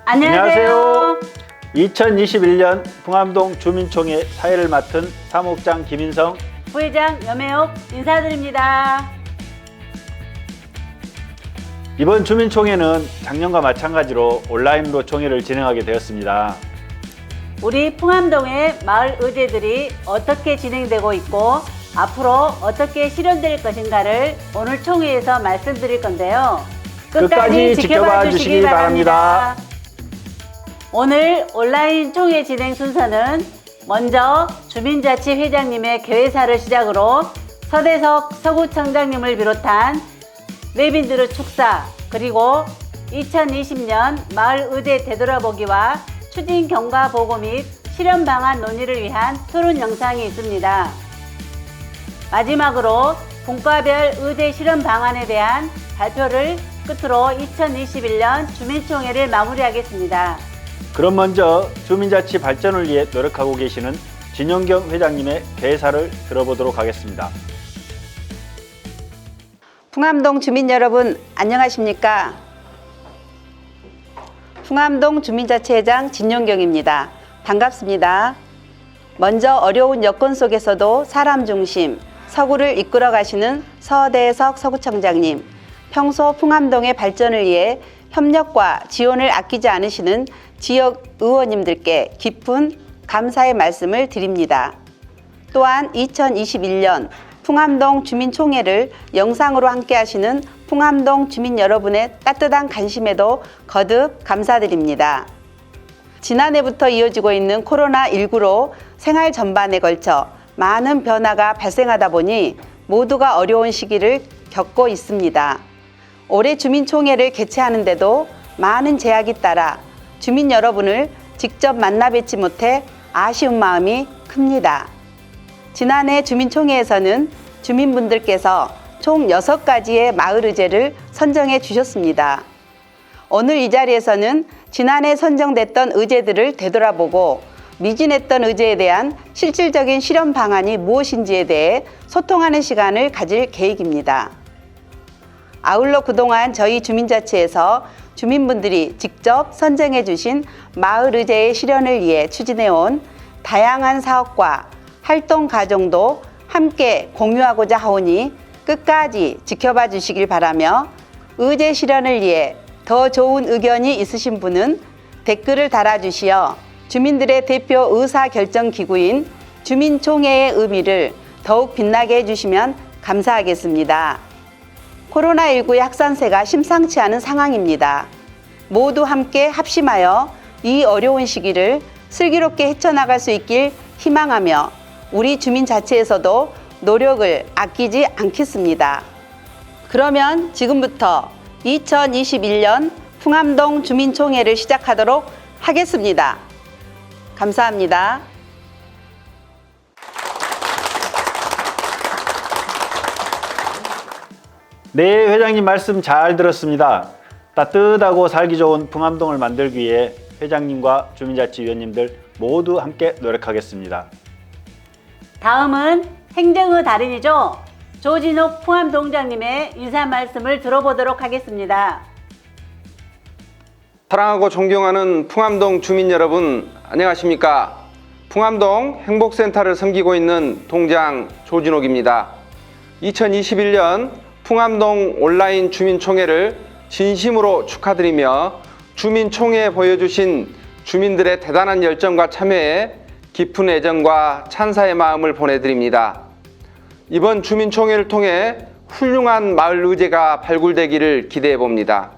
안녕하세요. 2021년 풍암동 주민총회 사회를 맡은 사무국장 김인성, 부회장 염혜옥 인사드립니다. 이번 주민총회는 작년과 마찬가지로 온라인으로 총회를 진행하게 되었습니다. 우리 풍암동의 마을 의제들이 어떻게 진행되고 있고 앞으로 어떻게 실현될 것인가를 오늘 총회에서 말씀드릴 건데요. 끝까지 지켜봐 주시기 바랍니다. 오늘 온라인 총회 진행 순서는 먼저 주민자치회장님의 개회사를 시작으로 서대석 서구청장님을 비롯한 내빈들의 축사, 그리고 2020년 마을 의제 되돌아보기와 추진 경과 보고 및 실현 방안 논의를 위한 토론 영상이 있습니다. 마지막으로 분과별 의제 실현 방안에 대한 발표를 끝으로 2021년 주민총회를 마무리하겠습니다. 그럼 먼저 주민자치 발전을 위해 노력하고 계시는 진용경 회장님의 개회사를 들어보도록 하겠습니다. 풍암동 주민 여러분 안녕하십니까? 풍암동 주민자치회장 진용경입니다. 반갑습니다. 먼저 어려운 여건 속에서도 사람 중심, 서구를 이끌어 가시는 서대석 서구청장님, 평소 풍암동의 발전을 위해 협력과 지원을 아끼지 않으시는 지역 의원님들께 깊은 감사의 말씀을 드립니다. 또한 2021년 풍암동 주민총회를 영상으로 함께 하시는 풍암동 주민 여러분의 따뜻한 관심에도 거듭 감사드립니다. 지난해부터 이어지고 있는 코로나19로 생활 전반에 걸쳐 많은 변화가 발생하다 보니 모두가 어려운 시기를 겪고 있습니다. 올해 주민총회를 개최하는데도 많은 제약이 따라 주민 여러분을 직접 만나 뵙지 못해 아쉬운 마음이 큽니다. 지난해 주민총회에서는 주민분들께서 총 6가지의 마을 의제를 선정해 주셨습니다. 오늘 이 자리에서는 지난해 선정됐던 의제들을 되돌아보고 미진했던 의제에 대한 실질적인 실현 방안이 무엇인지에 대해 소통하는 시간을 가질 계획입니다. 아울러 그동안 저희 주민자치에서 주민분들이 직접 선정해 주신 마을 의제의 실현을 위해 추진해온 다양한 사업과 활동 과정도 함께 공유하고자 하오니 끝까지 지켜봐 주시길 바라며 의제 실현을 위해 더 좋은 의견이 있으신 분은 댓글을 달아주시어 주민들의 대표 의사결정기구인 주민총회의 의미를 더욱 빛나게 해주시면 감사하겠습니다. 코로나19의 확산세가 심상치 않은 상황입니다. 모두 함께 합심하여 이 어려운 시기를 슬기롭게 헤쳐나갈 수 있길 희망하며 우리 주민 자체에서도 노력을 아끼지 않겠습니다. 그러면 지금부터 2021년 풍암동 주민총회를 시작하도록 하겠습니다. 감사합니다. 네, 회장님 말씀 잘 들었습니다. 따뜻하고 살기 좋은 풍암동을 만들기 위해 회장님과 주민자치위원님들 모두 함께 노력하겠습니다. 다음은 행정의 달인이죠. 조진옥 풍암동장님의 인사 말씀을 들어보도록 하겠습니다. 사랑하고 존경하는 풍암동 주민 여러분 안녕하십니까? 풍암동 행복센터를 섬기고 있는 동장 조진옥입니다. 2021년 풍암동 온라인 주민총회를 진심으로 축하드리며 주민총회에 보여주신 주민들의 대단한 열정과 참여에 깊은 애정과 찬사의 마음을 보내드립니다. 이번 주민총회를 통해 훌륭한 마을 의제가 발굴되기를 기대해 봅니다.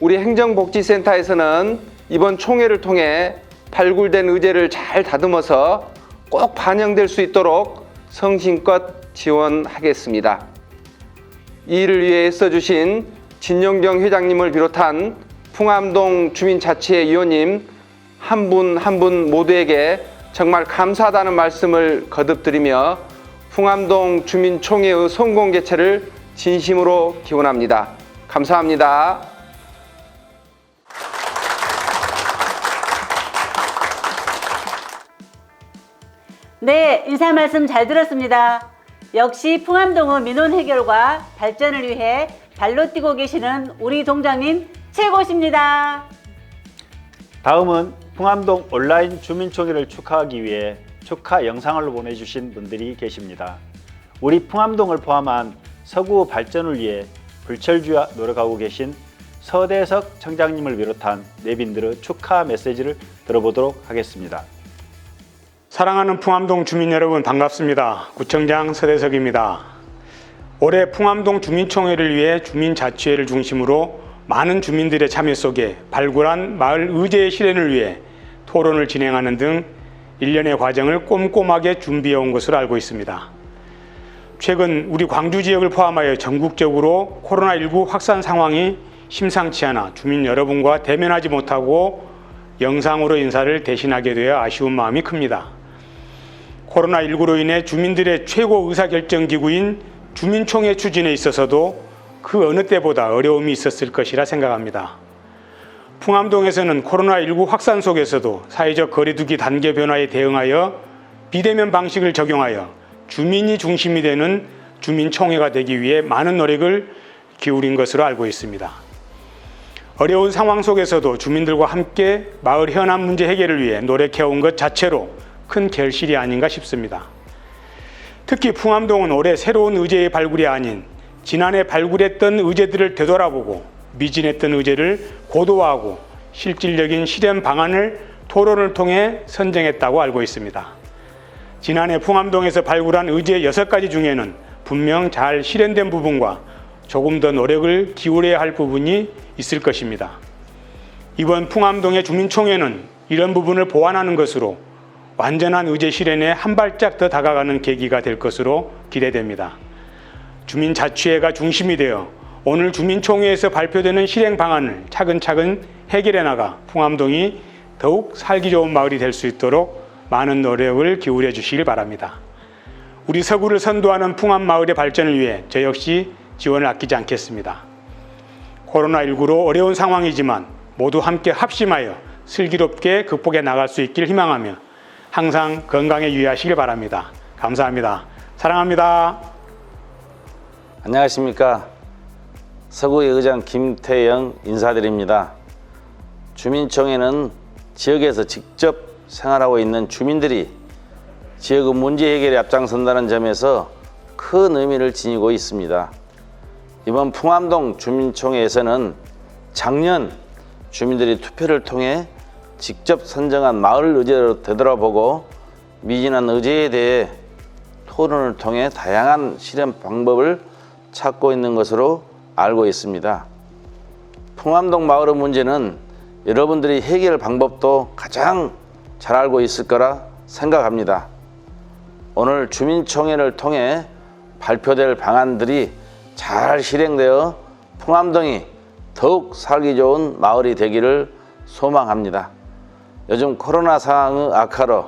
우리 행정복지센터에서는 이번 총회를 통해 발굴된 의제를 잘 다듬어서 꼭 반영될 수 있도록 성심껏 지원하겠습니다. 이 일을 위해 애써주신 진용경 회장님을 비롯한 풍암동 주민자치회 위원님 한 분 한 분 모두에게 정말 감사하다는 말씀을 거듭드리며 풍암동 주민총회의 성공 개최를 진심으로 기원합니다. 감사합니다. 네, 인사 말씀 잘 들었습니다. 역시 풍암동의 민원 해결과 발전을 위해 발로 뛰고 계시는 우리 동장님 최고십니다. 다음은 풍암동 온라인 주민총회를 축하하기 위해 축하 영상을 보내주신 분들이 계십니다. 우리 풍암동을 포함한 서구 발전을 위해 불철주야 노력하고 계신 서대석 청장님을 비롯한 내빈들의 축하 메시지를 들어보도록 하겠습니다. 사랑하는 풍암동 주민 여러분 반갑습니다. 구청장 서대석입니다. 올해 풍암동 주민총회를 위해 주민자치회를 중심으로 많은 주민들의 참여 속에 발굴한 마을 의제의 실현을 위해 토론을 진행하는 등 일련의 과정을 꼼꼼하게 준비해 온 것으로 알고 있습니다. 최근 우리 광주 지역을 포함하여 전국적으로 코로나19 확산 상황이 심상치 않아 주민 여러분과 대면하지 못하고 영상으로 인사를 대신하게 되어 아쉬운 마음이 큽니다. 코로나19로 인해 주민들의 최고 의사결정기구인 주민총회 추진에 있어서도 그 어느 때보다 어려움이 있었을 것이라 생각합니다. 풍암동에서는 코로나19 확산 속에서도 사회적 거리두기 단계 변화에 대응하여 비대면 방식을 적용하여 주민이 중심이 되는 주민총회가 되기 위해 많은 노력을 기울인 것으로 알고 있습니다. 어려운 상황 속에서도 주민들과 함께 마을 현안 문제 해결을 위해 노력해온 것 자체로 큰 결실이 아닌가 싶습니다. 특히 풍암동은 올해 새로운 의제의 발굴이 아닌 지난해 발굴했던 의제들을 되돌아보고 미진했던 의제를 고도화하고 실질적인 실현 방안을 토론을 통해 선정했다고 알고 있습니다. 지난해 풍암동에서 발굴한 의제 6가지 중에는 분명 잘 실현된 부분과 조금 더 노력을 기울여야 할 부분이 있을 것입니다. 이번 풍암동의 주민총회는 이런 부분을 보완하는 것으로 완전한 의제 실현에 한 발짝 더 다가가는 계기가 될 것으로 기대됩니다. 주민자치회가 중심이 되어 오늘 주민총회에서 발표되는 실행 방안을 차근차근 해결해 나가 풍암동이 더욱 살기 좋은 마을이 될 수 있도록 많은 노력을 기울여 주시길 바랍니다. 우리 서구를 선도하는 풍암마을의 발전을 위해 저 역시 지원을 아끼지 않겠습니다. 코로나19로 어려운 상황이지만 모두 함께 합심하여 슬기롭게 극복해 나갈 수 있길 희망하며 항상 건강에 유의하시길 바랍니다. 감사합니다. 사랑합니다. 안녕하십니까. 서구의 의장 김태영 인사드립니다. 주민총회는 지역에서 직접 생활하고 있는 주민들이 지역의 문제 해결에 앞장선다는 점에서 큰 의미를 지니고 있습니다. 이번 풍암동 주민총회에서는 작년 주민들이 투표를 통해 직접 선정한 마을 의제를 되돌아보고 미진한 의제에 대해 토론을 통해 다양한 실현 방법을 찾고 있는 것으로 알고 있습니다. 풍암동 마을의 문제는 여러분들이 해결 방법도 가장 잘 알고 있을 거라 생각합니다. 오늘 주민총회를 통해 발표될 방안들이 잘 실행되어 풍암동이 더욱 살기 좋은 마을이 되기를 소망합니다. 요즘 코로나 상황의 악화로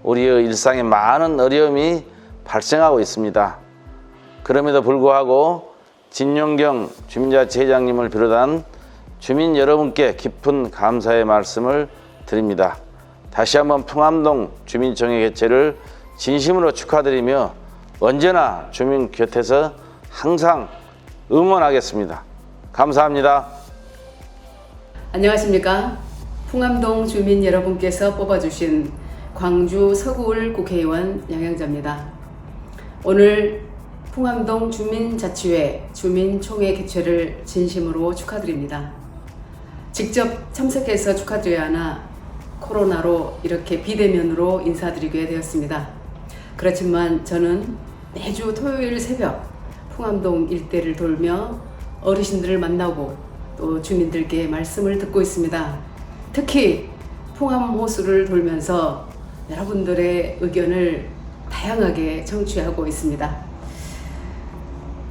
우리의 일상에 많은 어려움이 발생하고 있습니다. 그럼에도 불구하고 진용경 주민자치회장님을 비롯한 주민 여러분께 깊은 감사의 말씀을 드립니다. 다시 한번 풍암동 주민총회 개최를 진심으로 축하드리며 언제나 주민 곁에서 항상 응원하겠습니다. 감사합니다. 안녕하십니까. 풍암동 주민 여러분께서 뽑아주신 광주 서구을 국회의원 양양자입니다. 오늘 풍암동 주민자치회 주민총회 개최를 진심으로 축하드립니다. 직접 참석해서 축하드려야 하나 코로나로 이렇게 비대면으로 인사드리게 되었습니다. 그렇지만 저는 매주 토요일 새벽 풍암동 일대를 돌며 어르신들을 만나고 또 주민들께 말씀을 듣고 있습니다. 특히 풍암 호수를 돌면서 여러분들의 의견을 다양하게 청취하고 있습니다.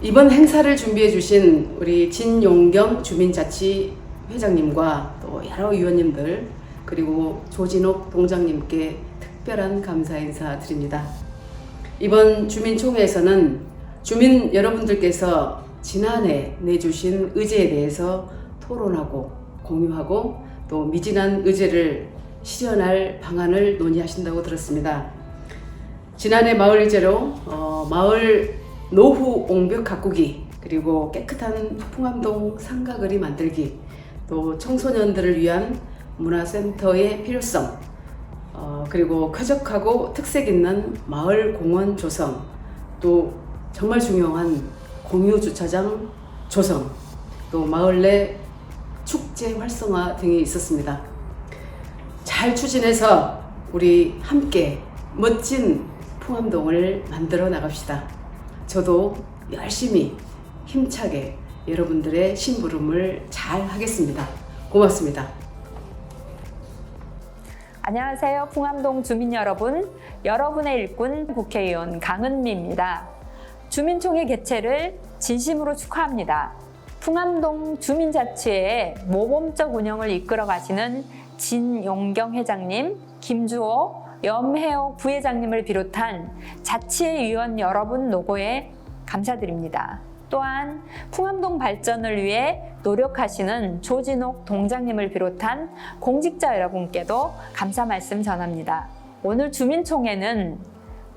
이번 행사를 준비해 주신 우리 진용경 주민자치 회장님과 또 여러 위원님들 그리고 조진옥 동장님께 특별한 감사 인사 드립니다. 이번 주민총회에서는 주민 여러분들께서 지난해 내주신 의제에 대해서 토론하고 공유하고 또 미진한 의제를 실현할 방안을 논의하신다고 들었습니다. 지난해 마을 의제로 마을 노후 옹벽 가꾸기 그리고 깨끗한 풍암동 상가거리 만들기 또 청소년들을 위한 문화센터의 필요성, 그리고 쾌적하고 특색 있는 마을 공원 조성, 또 정말 중요한 공유 주차장 조성, 또 마을 내 축제 활성화 등이 있었습니다. 잘 추진해서 우리 함께 멋진 풍암동을 만들어 나갑시다. 저도 열심히 힘차게 여러분들의 심부름을 잘 하겠습니다. 고맙습니다. 안녕하세요. 풍암동 주민 여러분. 여러분의 일꾼 국회의원 강은미입니다. 주민총회 개최를 진심으로 축하합니다. 풍암동 주민자치회의 모범적 운영을 이끌어 가시는 진용경 회장님, 김주호, 염혜옥 부회장님을 비롯한 자치회 위원 여러분 노고에 감사드립니다. 또한 풍암동 발전을 위해 노력하시는 조진옥 동장님을 비롯한 공직자 여러분께도 감사 말씀 전합니다. 오늘 주민총회는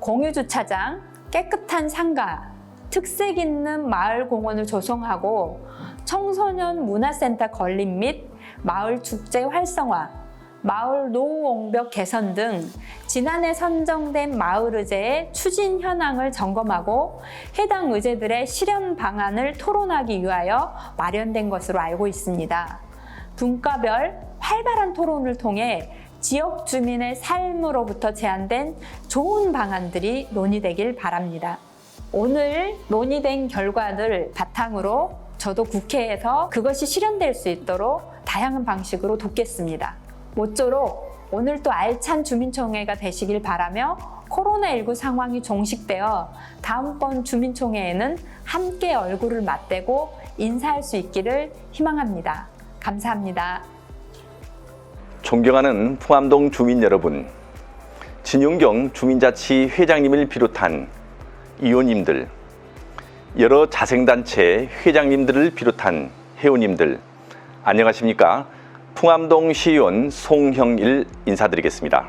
공유주차장, 깨끗한 상가, 특색 있는 마을 공원을 조성하고 청소년 문화센터 건립 및 마을 축제 활성화, 마을 노후 옹벽 개선 등 지난해 선정된 마을 의제의 추진 현황을 점검하고 해당 의제들의 실현 방안을 토론하기 위하여 마련된 것으로 알고 있습니다. 분과별 활발한 토론을 통해 지역 주민의 삶으로부터 제안된 좋은 방안들이 논의되길 바랍니다. 오늘 논의된 결과를 바탕으로 저도 국회에서 그것이 실현될 수 있도록 다양한 방식으로 돕겠습니다. 모쪼록 오늘 또 알찬 주민총회가 되시길 바라며 코로나19 상황이 종식되어 다음번 주민총회에는 함께 얼굴을 맞대고 인사할 수 있기를 희망합니다. 감사합니다. 존경하는 풍암동 주민 여러분, 진용경 주민자치 회장님을 비롯한 의원님들, 여러 자생단체 회장님들을 비롯한 회원님들, 안녕하십니까? 풍암동 시의원 송형일 인사드리겠습니다.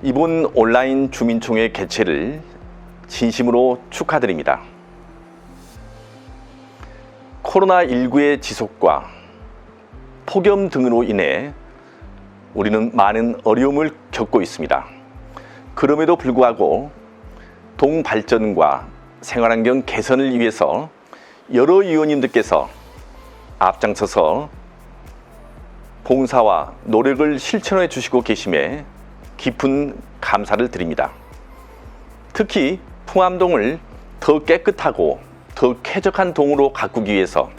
이번 온라인 주민총회 개최를 진심으로 축하드립니다. 코로나19의 지속과 폭염 등으로 인해 우리는 많은 어려움을 겪고 있습니다. 그럼에도 불구하고 동 발전과 생활환경 개선을 위해서 여러 의원님들께서 앞장서서 봉사와 노력을 실천해 주시고 계심에 깊은 감사를 드립니다. 특히 풍암동을 더 깨끗하고 더 쾌적한 동으로 가꾸기 위해서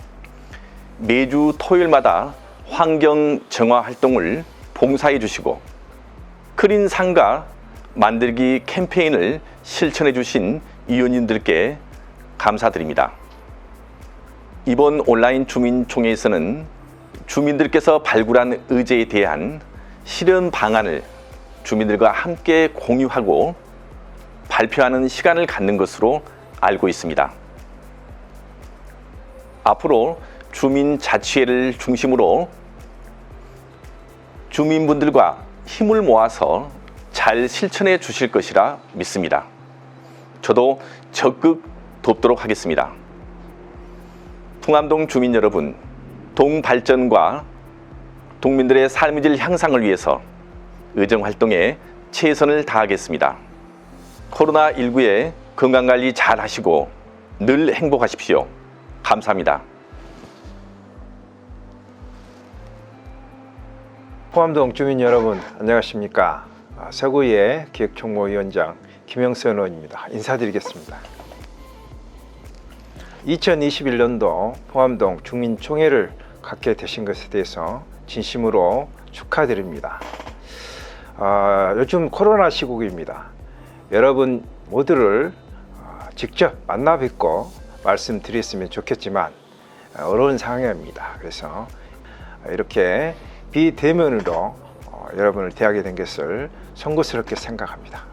매주 토요일마다 환경 정화 활동을 봉사해 주시고 크린 상가 만들기 캠페인을 실천해 주신 의원님들께 감사드립니다. 이번 온라인 주민총회에서는 주민들께서 발굴한 의제에 대한 실현 방안을 주민들과 함께 공유하고 발표하는 시간을 갖는 것으로 알고 있습니다. 앞으로 주민자치회를 중심으로 주민분들과 힘을 모아서 잘 실천해 주실 것이라 믿습니다. 저도 적극 돕도록 하겠습니다. 풍암동 주민 여러분, 동 발전과 동민들의 삶의 질 향상을 위해서 의정활동에 최선을 다하겠습니다. 코로나19에 건강관리 잘 하시고 늘 행복하십시오. 감사합니다. 풍암동 주민 여러분 안녕하십니까? 서구의 기획총무위원장 김영선 의원입니다. 인사드리겠습니다. 2021년도 풍암동 주민총회를 갖게 되신 것에 대해서 진심으로 축하드립니다. 요즘 코로나 시국입니다. 여러분 모두를 직접 만나 뵙고 말씀드렸으면 좋겠지만 어려운 상황입니다. 그래서 이렇게 비대면으로 여러분을 대하게 된 것을 송구스럽게 생각합니다.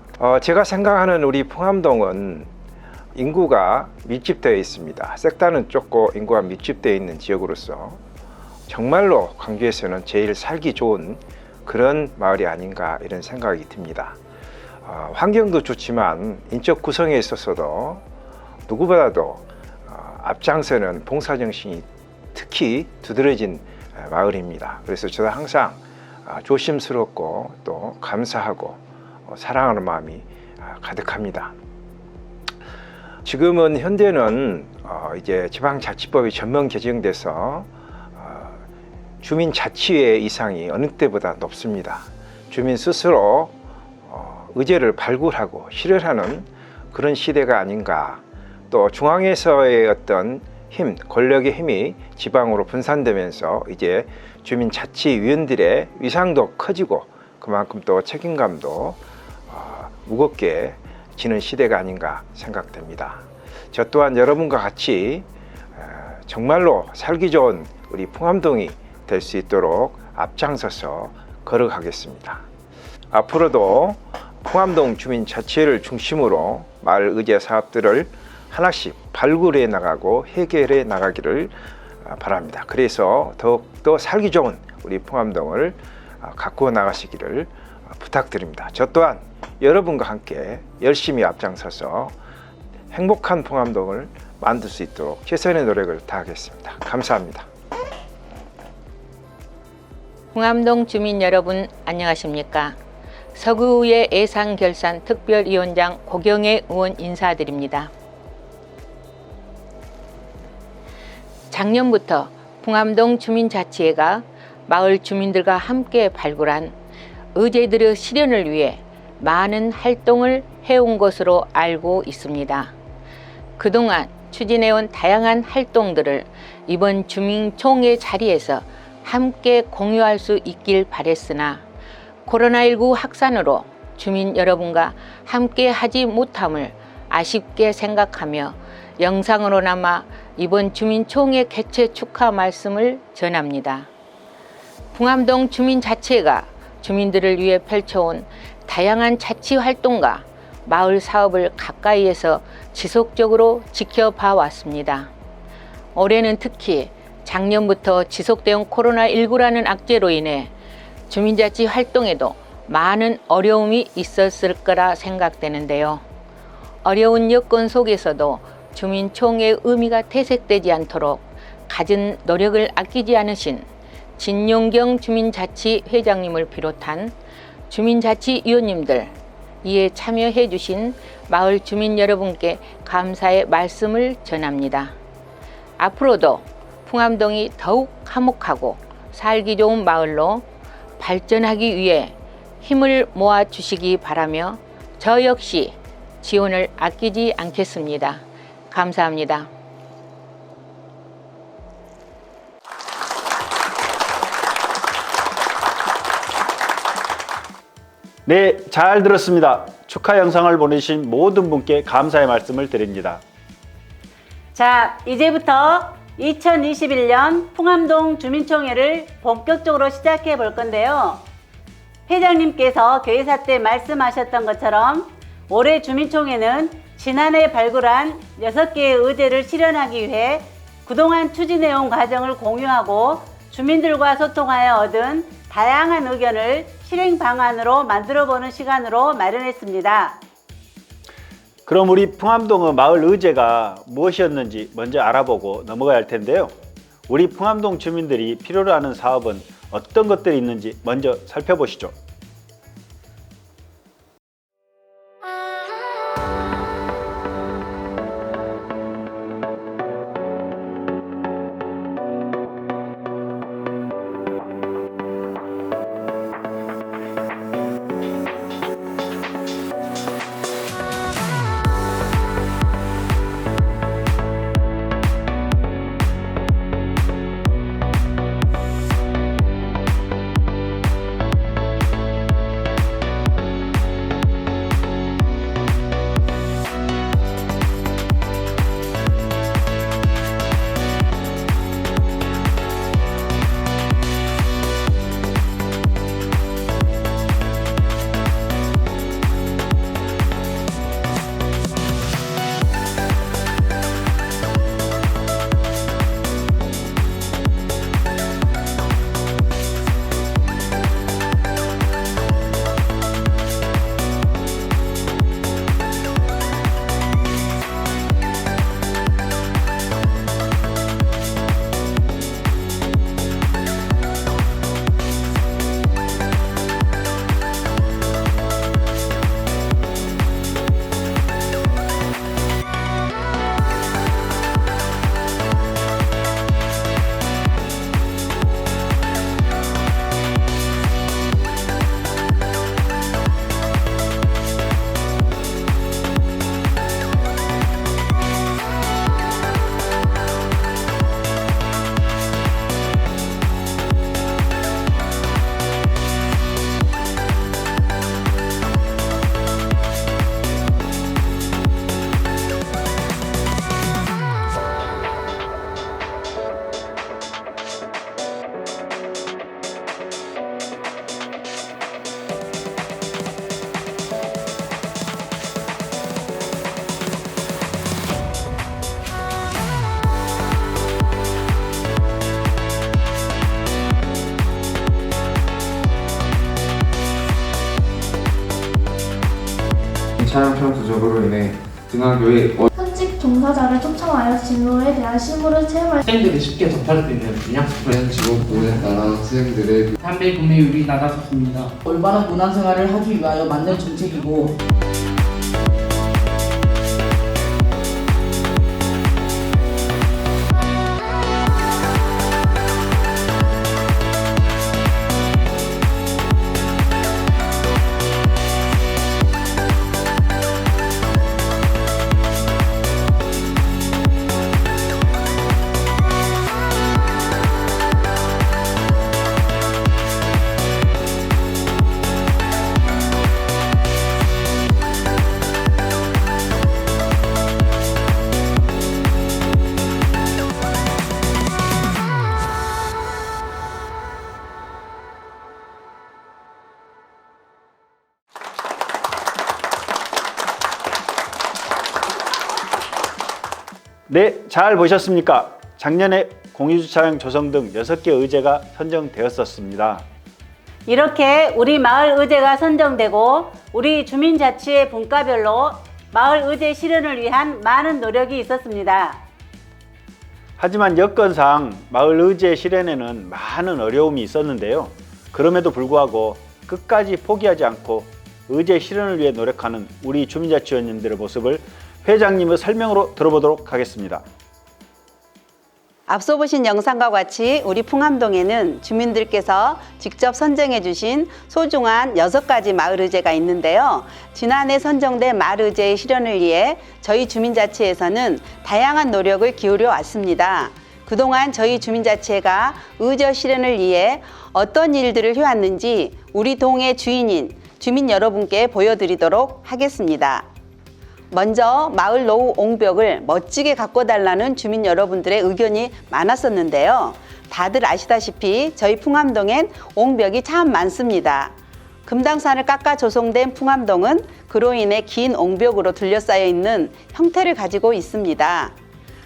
제가 생각하는 우리 풍암동은 인구가 밀집되어 있습니다. 색다른 좁고 인구가 밀집되어 있는 지역으로서 정말로 광주에서는 제일 살기 좋은 그런 마을이 아닌가 이런 생각이 듭니다. 환경도 좋지만 인적 구성에 있어서도 누구보다도 앞장서는 봉사정신이 특히 두드러진 마을입니다. 그래서 저도 항상 조심스럽고 또 감사하고 사랑하는 마음이 가득합니다. 지금은 현대는 이제 지방자치법이 전면 개정돼서 주민자치의 이상이 어느 때보다 높습니다. 주민 스스로 의제를 발굴하고 실현하는 그런 시대가 아닌가. 또 중앙에서의 어떤 힘, 권력의 힘이 지방으로 분산되면서 이제 주민자치위원들의 위상도 커지고 그만큼 또 책임감도 무겁게 지는 시대가 아닌가 생각됩니다. 저 또한 여러분과 같이 정말로 살기 좋은 우리 풍암동이 될 수 있도록 앞장서서 걸어가겠습니다. 앞으로도 풍암동 주민자치회를 중심으로 마을 의제 사업들을 하나씩 발굴해 나가고 해결해 나가기를 바랍니다. 그래서 더욱더 살기 좋은 우리 풍암동을 가꾸어 나가시기를 부탁드립니다. 저 또한 여러분과 함께 열심히 앞장서서 행복한 풍암동을 만들 수 있도록 최선의 노력을 다하겠습니다. 감사합니다. 풍암동 주민 여러분 안녕하십니까? 서구의 예산결산 특별위원장 고경애 의원 인사드립니다. 작년부터 풍암동 주민자치회가 마을 주민들과 함께 발굴한 의제들의 실현을 위해 많은 활동을 해온 것으로 알고 있습니다. 그동안 추진해온 다양한 활동들을 이번 주민총회 자리에서 함께 공유할 수 있길 바랬으나 코로나19 확산으로 주민 여러분과 함께 하지 못함을 아쉽게 생각하며 영상으로나마 이번 주민총회 개최 축하 말씀을 전합니다. 풍암동 주민자치회가 주민들을 위해 펼쳐온 다양한 자치 활동과 마을 사업을 가까이에서 지속적으로 지켜봐 왔습니다. 올해는 특히 작년부터 지속되온 코로나19라는 악재로 인해 주민자치 활동에도 많은 어려움이 있었을 거라 생각되는데요. 어려운 여건 속에서도 주민총회의 의미가 퇴색되지 않도록 갖은 노력을 아끼지 않으신 진용경 주민자치 회장님을 비롯한 주민자치위원님들, 이에 참여해 주신 마을 주민 여러분께 감사의 말씀을 전합니다. 앞으로도 풍암동이 더욱 화목하고 살기 좋은 마을로 발전하기 위해 힘을 모아 주시기 바라며 저 역시 지원을 아끼지 않겠습니다. 감사합니다. 네, 잘 들었습니다. 축하 영상을 보내주신 모든 분께 감사의 말씀을 드립니다. 자, 이제부터 2021년 풍암동 주민총회를 본격적으로 시작해 볼 건데요. 회장님께서 개회사 때 말씀하셨던 것처럼 올해 주민총회는 지난해 발굴한 6개의 의제를 실현하기 위해 그동안 추진해온 과정을 공유하고 주민들과 소통하여 얻은 다양한 의견을 실행 방안으로 만들어보는 시간으로 마련했습니다. 그럼 우리 풍암동의 마을 의제가 무엇이었는지 먼저 알아보고 넘어가야 할 텐데요. 우리 풍암동 주민들이 필요로 하는 사업은 어떤 것들이 있는지 먼저 살펴보시죠. 차량편 부족으로 인해 등하교의 현직 종사자를 초청하여 진로에 대한 실무를 체험할 학생들이 쉽게 접할 수 있는 분야수련 직업 부분에 따라 학생들의 판매 구매율이 낮아졌습니다. 올바른 문화생활을 하기 위하여 만든 정책이고 네, 잘 보셨습니까? 작년에 공유주차장 조성 등 6개 의제가 선정되었었습니다. 이렇게 우리 마을 의제가 선정되고 우리 주민자치회 분과별로 마을 의제 실현을 위한 많은 노력이 있었습니다. 하지만 여건상 마을 의제 실현에는 많은 어려움이 있었는데요. 그럼에도 불구하고 끝까지 포기하지 않고 의제 실현을 위해 노력하는 우리 주민자치위원님들의 모습을 회장님의 설명으로 들어보도록 하겠습니다. 앞서 보신 영상과 같이 우리 풍암동에는 주민들께서 직접 선정해 주신 소중한 6가지 마을 의제가 있는데요. 지난해 선정된 마을 의제의 실현을 위해 저희 주민자치회에서는 다양한 노력을 기울여 왔습니다. 그동안 저희 주민자치회가 의제 실현을 위해 어떤 일들을 해왔는지 우리 동의 주인인 주민 여러분께 보여드리도록 하겠습니다. 먼저 마을 노후 옹벽을 멋지게 가꿔달라는 주민 여러분들의 의견이 많았었는데요. 다들 아시다시피 저희 풍암동엔 옹벽이 참 많습니다. 금당산을 깎아 조성된 풍암동은 그로 인해 긴 옹벽으로 둘러싸여 있는 형태를 가지고 있습니다.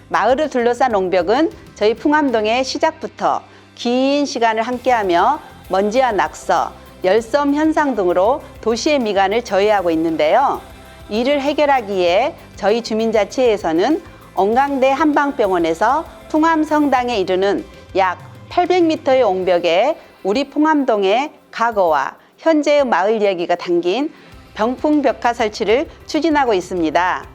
마을을 둘러싼 옹벽은 저희 풍암동의 시작부터 긴 시간을 함께하며 먼지와 낙서, 열섬 현상 등으로 도시의 미관을 저해하고 있는데요. 이를 해결하기에 저희 주민자치회에서는 언강대 한방병원에서 풍암성당에 이르는 약 800m의 옹벽에 우리 풍암동의 과거와 현재의 마을 이야기가 담긴 병풍 벽화 설치를 추진하고 있습니다.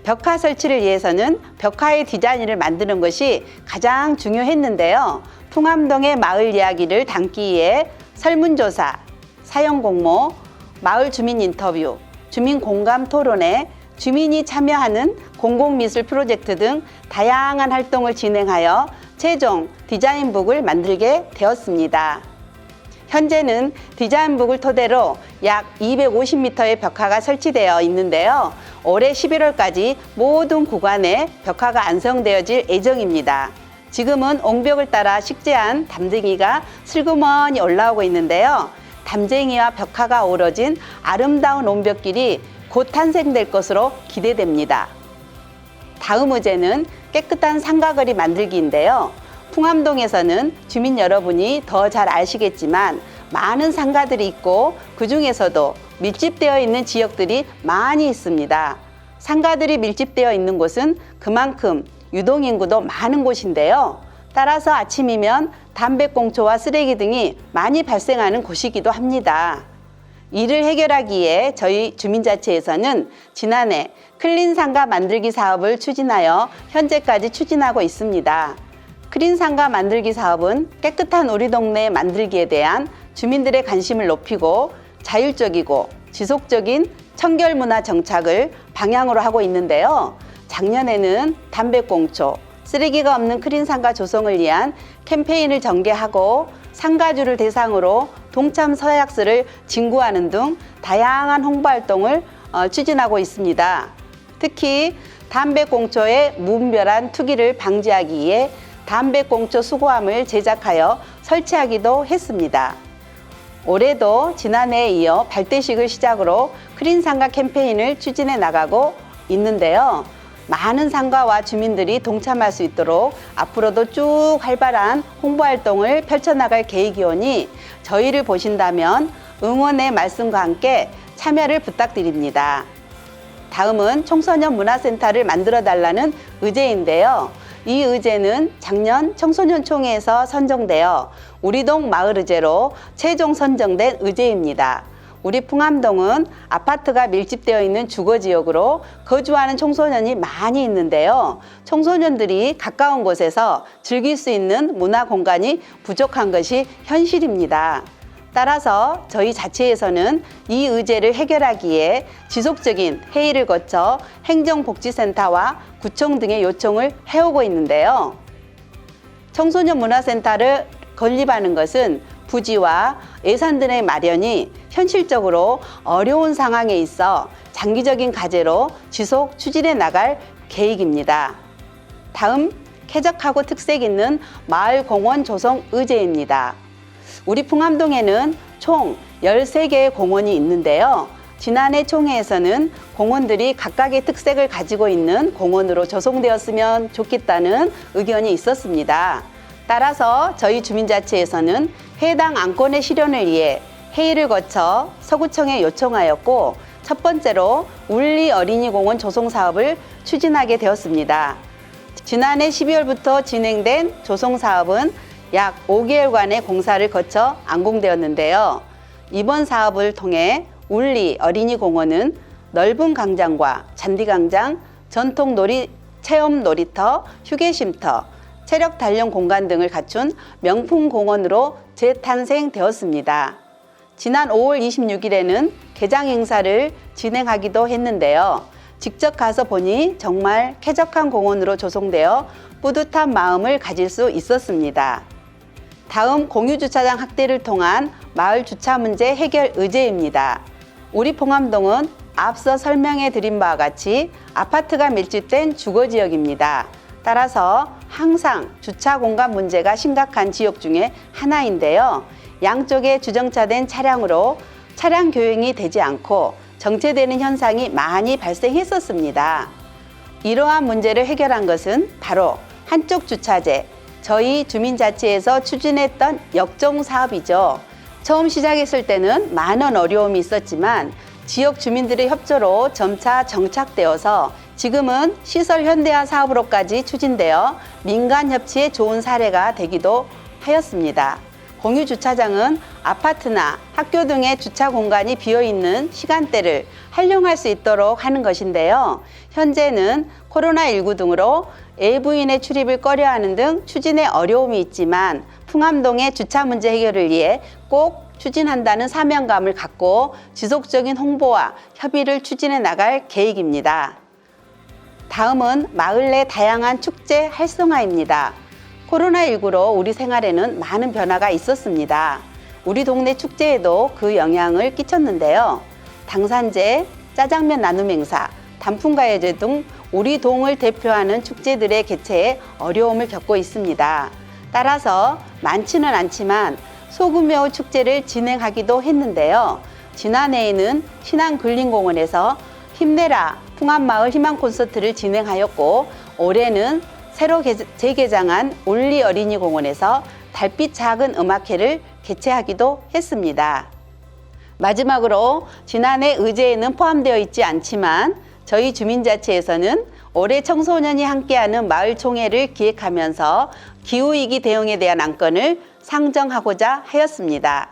벽화 설치를 위해서는 벽화의 디자인을 만드는 것이 가장 중요했는데요. 풍암동의 마을 이야기를 담기 위해 설문조사, 사용공모, 마을 주민 인터뷰, 주민 공감 토론회, 주민이 참여하는 공공미술 프로젝트 등 다양한 활동을 진행하여 최종 디자인북을 만들게 되었습니다. 현재는 디자인북을 토대로 약 250m의 벽화가 설치되어 있는데요. 올해 11월까지 모든 구간에 벽화가 완성되어질 예정입니다. 지금은 옹벽을 따라 식재한 담쟁이가 슬그머니 올라오고 있는데요. 담쟁이와 벽화가 어우러진 아름다운 옹벽길이 곧 탄생될 것으로 기대됩니다. 다음 의제는 깨끗한 상가거리 만들기인데요. 풍암동에서는 주민 여러분이 더 잘 아시겠지만 많은 상가들이 있고 그 중에서도 밀집되어 있는 지역들이 많이 있습니다. 상가들이 밀집되어 있는 곳은 그만큼 유동인구도 많은 곳인데요. 따라서 아침이면 담배꽁초와 쓰레기 등이 많이 발생하는 곳이기도 합니다. 이를 해결하기 위해 저희 주민자치회에서는 지난해 클린 상가 만들기 사업을 추진하여 현재까지 추진하고 있습니다. 클린 상가 만들기 사업은 깨끗한 우리 동네 만들기에 대한 주민들의 관심을 높이고 자율적이고 지속적인 청결문화 정착을 방향으로 하고 있는데요. 작년에는 담배꽁초, 쓰레기가 없는 클린 상가 조성을 위한 캠페인을 전개하고 상가주를 대상으로 동참 서약서를 진구하는 등 다양한 홍보 활동을 추진하고 있습니다. 특히 담배꽁초의 무분별한 투기를 방지하기 위해 담배꽁초 수거함을 제작하여 설치하기도 했습니다. 올해도 지난해에 이어 발대식을 시작으로 클린 상가 캠페인을 추진해 나가고 있는데요. 많은 상가와 주민들이 동참할 수 있도록 앞으로도 쭉 활발한 홍보활동을 펼쳐나갈 계획이오니 저희를 보신다면 응원의 말씀과 함께 참여를 부탁드립니다. 다음은 청소년 문화센터를 만들어 달라는 의제인데요. 이 의제는 작년 청소년총회에서 선정되어 우리 동 마을 의제로 최종 선정된 의제입니다. 우리 풍암동은 아파트가 밀집되어 있는 주거지역으로 거주하는 청소년이 많이 있는데요. 청소년들이 가까운 곳에서 즐길 수 있는 문화 공간이 부족한 것이 현실입니다. 따라서 저희 자치에서는 이 의제를 해결하기에 지속적인 회의를 거쳐 행정복지센터와 구청 등의 요청을 해오고 있는데요. 청소년 문화센터를 건립하는 것은 부지와 예산들의 마련이 현실적으로 어려운 상황에 있어 장기적인 과제로 지속 추진해 나갈 계획입니다. 다음, 쾌적하고 특색 있는 마을 공원 조성 의제입니다. 우리 풍암동에는 총 13개의 공원이 있는데요. 지난해 총회에서는 공원들이 각각의 특색을 가지고 있는 공원으로 조성되었으면 좋겠다는 의견이 있었습니다. 따라서 저희 주민자치에서는 해당 안건의 실현을 위해 회의를 거쳐 서구청에 요청하였고, 첫 번째로 울리 어린이공원 조성 사업을 추진하게 되었습니다. 지난해 12월부터 진행된 조성 사업은 약 5개월간의 공사를 거쳐 완공되었는데요. 이번 사업을 통해 울리 어린이공원은 넓은 광장과 잔디광장, 전통 체험 놀이터, 휴게쉼터, 체력 단련 공간 등을 갖춘 명품 공원으로 재탄생되었습니다. 지난 5월 26일에는 개장 행사를 진행하기도 했는데요. 직접 가서 보니 정말 쾌적한 공원으로 조성되어 뿌듯한 마음을 가질 수 있었습니다. 다음, 공유주차장 확대를 통한 마을 주차 문제 해결 의제입니다. 우리 풍암동은 앞서 설명해 드린 바와 같이 아파트가 밀집된 주거지역입니다. 따라서 항상 주차 공간 문제가 심각한 지역 중에 하나인데요. 양쪽에 주정차된 차량으로 차량 교행이 되지 않고 정체되는 현상이 많이 발생했었습니다. 이러한 문제를 해결한 것은 바로 한쪽 주차제, 저희 주민자치에서 추진했던 역정 사업이죠. 처음 시작했을 때는 많은 어려움이 있었지만 지역 주민들의 협조로 점차 정착되어서 지금은 시설 현대화 사업으로까지 추진되어 민간 협치에 좋은 사례가 되기도 하였습니다. 공유주차장은 아파트나 학교 등의 주차 공간이 비어있는 시간대를 활용할 수 있도록 하는 것인데요. 현재는 코로나19 등으로 외부인의 출입을 꺼려하는 등 추진에 어려움이 있지만 풍암동의 주차 문제 해결을 위해 꼭 추진한다는 사명감을 갖고 지속적인 홍보와 협의를 추진해 나갈 계획입니다. 다음은 마을 내 다양한 축제 활성화입니다. 코로나19로 우리 생활에는 많은 변화가 있었습니다. 우리 동네 축제에도 그 영향을 끼쳤는데요. 당산제, 짜장면 나눔 행사, 단풍가요제 등 우리 동을 대표하는 축제들의 개최에 어려움을 겪고 있습니다. 따라서 많지는 않지만 소규모 축제를 진행하기도 했는데요. 지난해에는 신안근린공원에서 힘내라 풍암마을 희망 콘서트를 진행하였고, 올해는 새로 재개장한 울리 어린이공원에서 달빛 작은 음악회를 개최하기도 했습니다. 마지막으로 지난해 의제에는 포함되어 있지 않지만 저희 주민자치에서는 올해 청소년이 함께하는 마을총회를 기획하면서 기후위기 대응에 대한 안건을 상정하고자 하였습니다.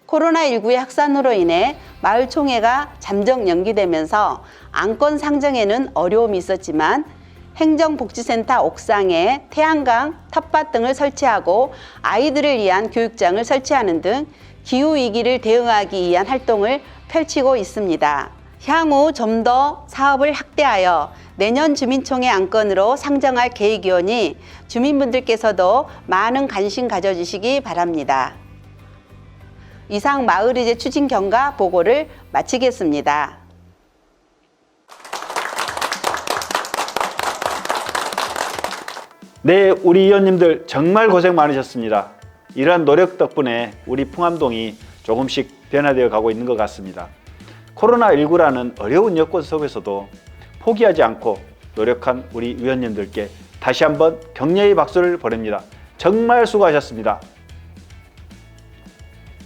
코로나19의 확산으로 인해 마을총회가 잠정 연기되면서 안건 상정에는 어려움이 있었지만 행정복지센터 옥상에 태양광, 텃밭 등을 설치하고 아이들을 위한 교육장을 설치하는 등 기후위기를 대응하기 위한 활동을 펼치고 있습니다. 향후 좀 더 사업을 확대하여 내년 주민총회 안건으로 상정할 계획이오니 주민분들께서도 많은 관심 가져주시기 바랍니다. 이상 마을의제 추진 경과 보고를 마치겠습니다. 네, 우리 위원님들 정말 고생 많으셨습니다. 이러한 노력 덕분에 우리 풍암동이 조금씩 변화되어 가고 있는 것 같습니다. 코로나19라는 어려운 여건 속에서도 포기하지 않고 노력한 우리 위원님들께 다시 한번 격려의 박수를 보냅니다. 정말 수고하셨습니다.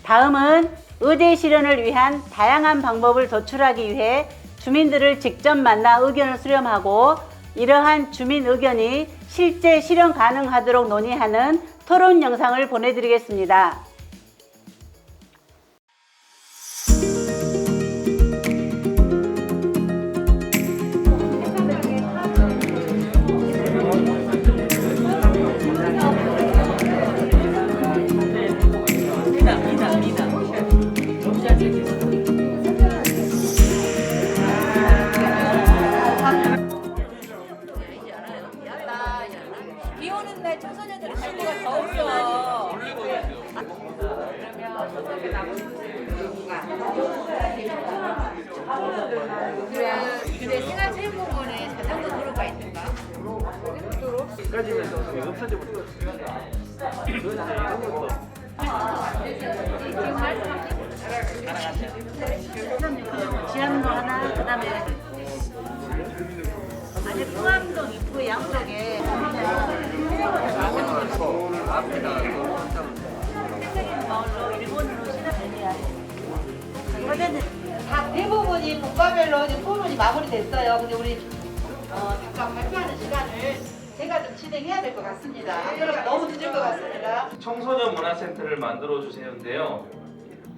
다음은 의제 실현을 위한 다양한 방법을 도출하기 위해 주민들을 직접 만나 의견을 수렴하고 이러한 주민 의견이 실제 실현 가능하도록 논의하는 토론 영상을 보내드리겠습니다. 비 오는 날 청소년들이 갈 데가 더 없어. 근데 생활체육공원에 자전거 도로가 있는가? 지하로 하나, 그다음에 아니 풍암동 입구 양쪽에 다 대부분이 국가별로 이제 토론이 마무리됐어요. 근데 우리 잠깐 발표하는 시간을 제가 좀 진행해야 될 것 같습니다. 안 그러면 너무 늦을 것 같습니다. 청소년 문화센터를 만들어 주세요인데요.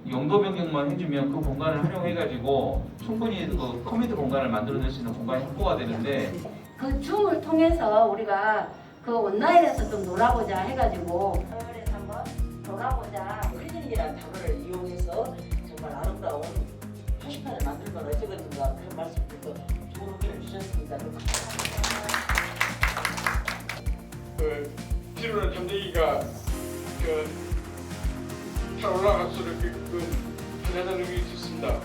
용도 변경만 해주면 그 공간을 활용해가지고 충분히 그 커뮤니티 공간을 만들어낼 수 있는 공간이 확보가 되는데 그 줌을 통해서 우리가 그 온라인에서 좀 놀아보자 해가지고 한번 놀아보자. 클리닉이라는 단어를 이용해서 정말 아름다운 표시판을 만들면 어쩌겠는가 그런 말씀부터 좋은 의견을 주셨습니다. 피로나 잠재기가 잘 올라갈수록 편안한 의미가 있습니다.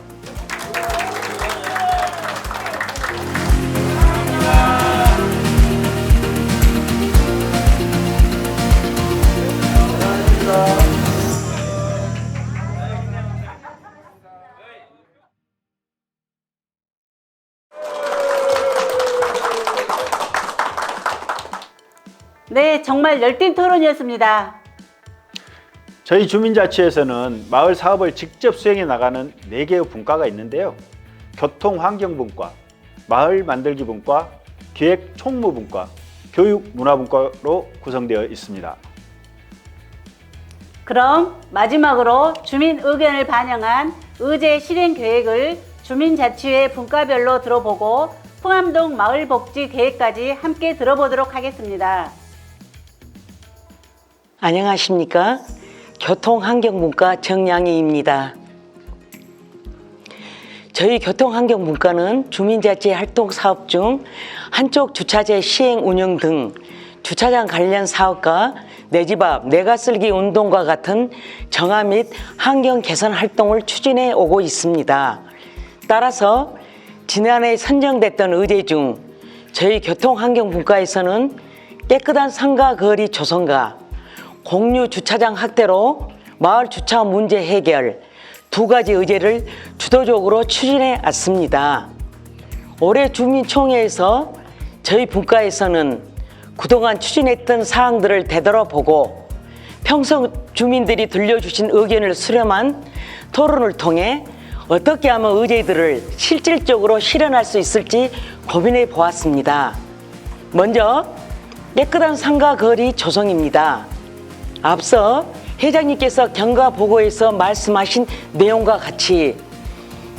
네, 정말 열띤 토론이었습니다. 저희 주민자치에서는 마을 사업을 직접 수행해 나가는 4개의 분과가 있는데요. 교통환경분과, 마을 만들기 분과, 기획총무분과, 교육문화분과로 구성되어 있습니다. 그럼 마지막으로 주민 의견을 반영한 의제 실행 계획을 주민자치회 분과별로 들어보고 풍암동 마을복지 계획까지 함께 들어보도록 하겠습니다. 안녕하십니까? 교통환경분과 정양희입니다. 저희 교통환경분과는 주민자치 활동 사업 중 한쪽 주차제 시행 운영 등 주차장 관련 사업과 내 집 앞 내가 쓸기 운동과 같은 정화 및 환경 개선 활동을 추진해 오고 있습니다. 따라서 지난해 선정됐던 의제 중 저희 교통환경분과에서는 깨끗한 상가 거리 조성과 공유 주차장 확대로 마을 주차 문제 해결 2가지 의제를 주도적으로 추진해 왔습니다. 올해 주민총회에서 저희 분과에서는 그동안 추진했던 사항들을 되돌아보고 평소 주민들이 들려주신 의견을 수렴한 토론을 통해 어떻게 하면 의제들을 실질적으로 실현할 수 있을지 고민해 보았습니다. 먼저 깨끗한 상가 거리 조성입니다. 앞서 회장님께서 경과 보고에서 말씀하신 내용과 같이